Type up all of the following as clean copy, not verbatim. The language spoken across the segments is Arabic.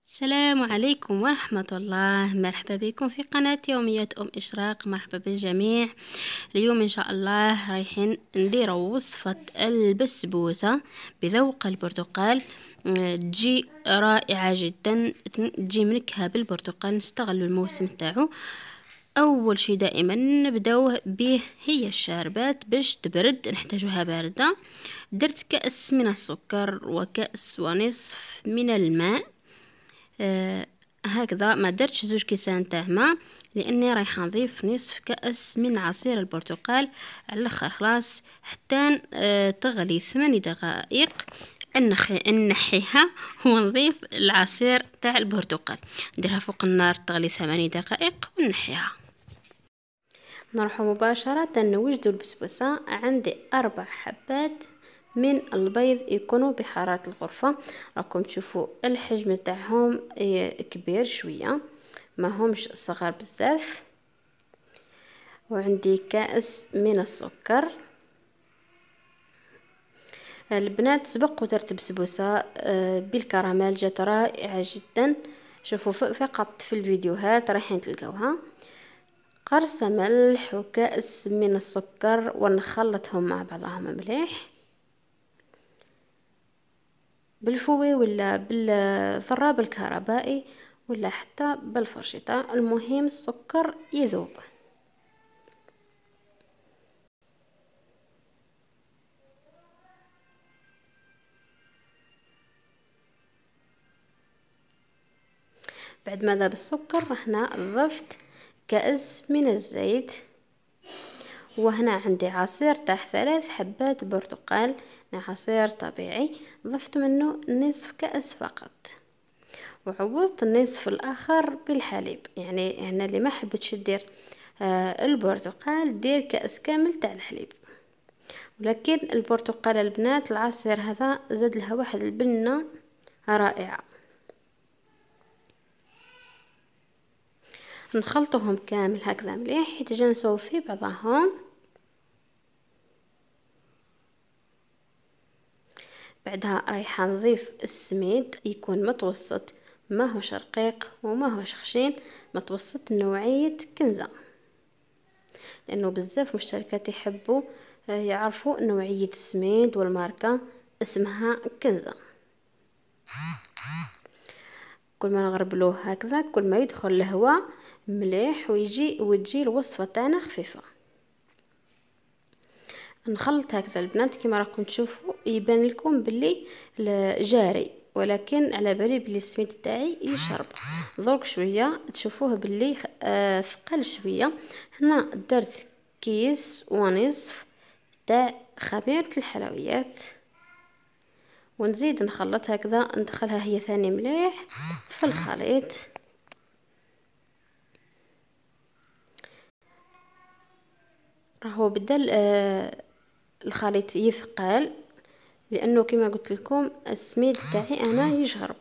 السلام عليكم ورحمة الله. مرحبا بكم في قناة يوميات إشراق. مرحبا بالجميع. اليوم إن شاء الله رايحين ندير وصفة البسبوسة بذوق البرتقال. تجي رائعة جدا، تجي منكهة بالبرتقال. نستغل الموسم تاعو. أول شي دائما نبداو به هي الشاربات. باش تبرد نحتاجوها باردة. درت كأس من السكر وكأس ونصف من الماء. هكذا ما درتش 2 كيسان تاع ماء لاني رايحه نضيف نصف كأس من عصير البرتقال على الاخر خلاص حتى تغلي 8 دقائق. نحيها ونضيف العصير تاع البرتقال، نديرها فوق النار تغلي 8 دقائق ونحيها. نروح مباشرة نوجدوا البسبوسة. عندي 4 حبات من البيض يكونوا بحرارة الغرفة. راكم تشوفوا الحجم تاعهم كبير شوية، ما همش صغار بزاف. وعندي كأس من السكر. البنات سبق ودرت بسبوسة بالكراميل، جات رائعة جدا. شوفوا فقط في الفيديوهات رايحين تلقاوها. قرصة ملح وكأس من السكر ونخلطهم مع بعضهم مليح بالفوي ولا بالضراب الكهربائي ولا حتى بالفرشيطة. المهم السكر يذوب. بعد ما ذاب السكر هنا ضفت كأس من الزيت. وهنا عندي عصير تاع 3 حبات برتقال، عصير طبيعي، ضفت منه نصف كأس فقط. وعوضت النصف الآخر بالحليب. يعني هنا اللي ما حبتش دير البرتقال دير كأس كامل تاع الحليب. ولكن البرتقال البنات العصير هذا زاد لها واحد البنة رائعة. نخلطهم كامل هكذا مليح يتجانسوا في بعضهم. بعدها رايحه نضيف السميد، يكون متوسط، ما هوش رقيق وما هوش خشين، متوسط نوعية كنزة، لانه بزاف مشتركات يحبوا يعرفوا نوعية السميد والماركة اسمها كنزة. كل ما نغربلوه هكذا كل ما يدخل الهواء مليح وتجي الوصفة تاعنا خفيفة. نخلط هكذا البنات كما راكم تشوفوا. يبان لكم باللي جاري، ولكن على بالي باللي السميد تاعي يشرب. درك شويه تشوفوه باللي ثقل شويه. هنا درت كيس ونصف تاع خميره الحلويات ونزيد نخلط هكذا، ندخلها هي ثاني مليح في الخليط. راهو بدل الخليط يثقل لانه كما قلت لكم السميد تاعي انا يشرب.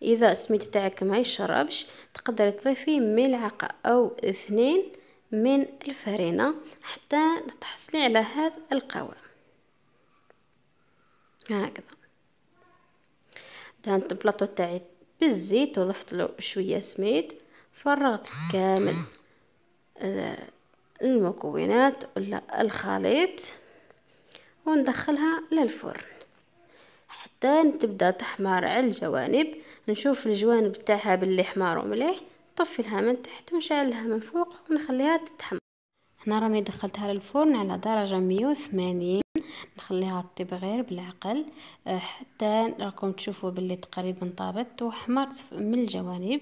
اذا السميد تاعك ما يشربش تقدر تضيفي ملعقه او 2 من الفرينه حتى تحصلي على هذا القوام هكذا. دهنت البلاطو تاعي بالزيت وضفت له شويه سميد. فرغت كامل المكونات ولا الخليط وندخلها للفرن حتى تبدا تحمر على الجوانب. نشوف الجوانب تاعها باللي حمار مليح، نطفي لها من تحت ونشعل لها من فوق ونخليها تتحمر. هنا راني دخلتها للفرن على درجه 180. نخليها تطيب غير بالعقل حتى راكم تشوفوا باللي تقريبا طابت وحمرت من الجوانب.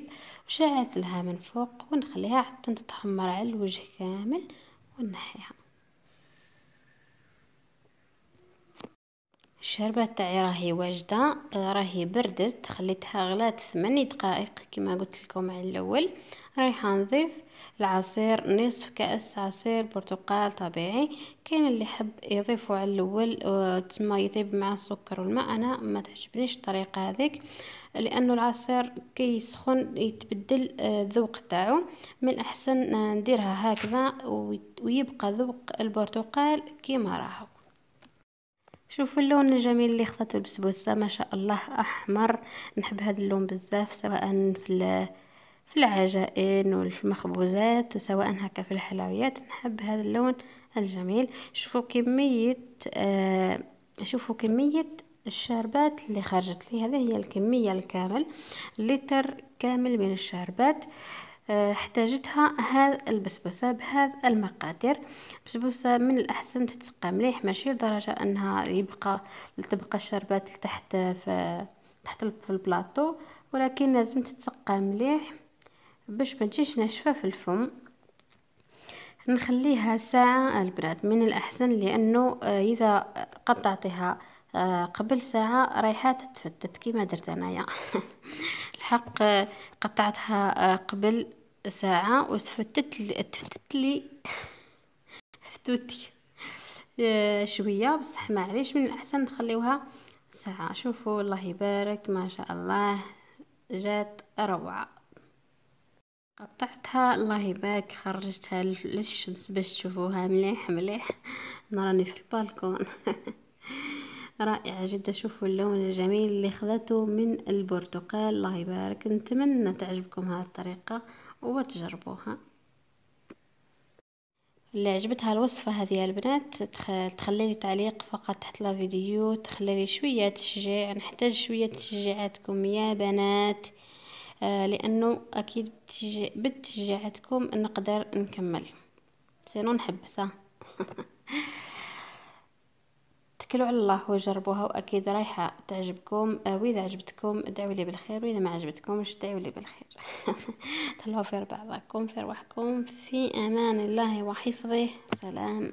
وشعلت لها من فوق ونخليها حتى تتحمر على الوجه كامل ونحيها. الشربة تاعي راهي واجده، راهي بردت، خليتها غلات 8 دقائق كما قلت لكم على الاول. رايحه نضيف العصير، نصف كأس عصير برتقال طبيعي. كاين اللي يحب يضيفه على الاول تسمى يطيب مع السكر والماء. انا ما تعجبنيش الطريقه هذيك لانه العصير كي يسخن يتبدل الذوق تاعو. من احسن نديرها هكذا ويبقى ذوق البرتقال كما راهو. شوفوا اللون الجميل اللي خذته البسبوسه، ما شاء الله احمر. نحب هذا اللون بزاف، سواء في العجائن وفي المخبوزات، وسواء هكا في الحلويات. نحب هذا اللون الجميل. شوفوا كمية الشربات اللي خرجت لي. هذه هي الكمية الكامل، لتر كامل من الشربات احتاجتها هذا البسبوسة بهذا المقادير. بسبوسة من الأحسن تتسقى مليح، ماشي لدرجة أنها تبقى الشربات تحت في البلاطو، ولكن لازم تتسقى مليح باش ما تجيش ناشفة في الفم. نخليها ساعة البنات من الأحسن، لأنه إذا قطعتها قبل ساعة رايحة تتفتت كيما درت أنايا. الحق قطعتها قبل ساعة تفتت لي فتوتي شوية، بصح معليش، من الأحسن نخليوها ساعة. شوفوا الله يبارك، ما شاء الله جات روعة. قطعتها الله يبارك، خرجتها للشمس باش تشوفوها مليح مليح. انا راني في البالكون. رائعة جدا. شوفوا اللون الجميل اللي خذته من البرتقال، الله يبارك. نتمنى تعجبكم هذه الطريقة وتجربوها. اللي عجبتها الوصفة هذه يا البنات تخلي لي تعليق فقط تحت الفيديو، تخلي لي شوية تشجيع. نحتاج شوية تشجيعاتكم يا بنات، لأنه أكيد بتشجيعاتكم نقدر نكمل، سينو نحبسها. اتكلوا على الله وجربوها، وأكيد رايحة تعجبكم. وإذا عجبتكم ادعوا لي بالخير، وإذا ما عجبتكمش ادعوا لي بالخير. تهلاو في بعضكم، في رواحكم، في أمان الله وحفظه. سلام.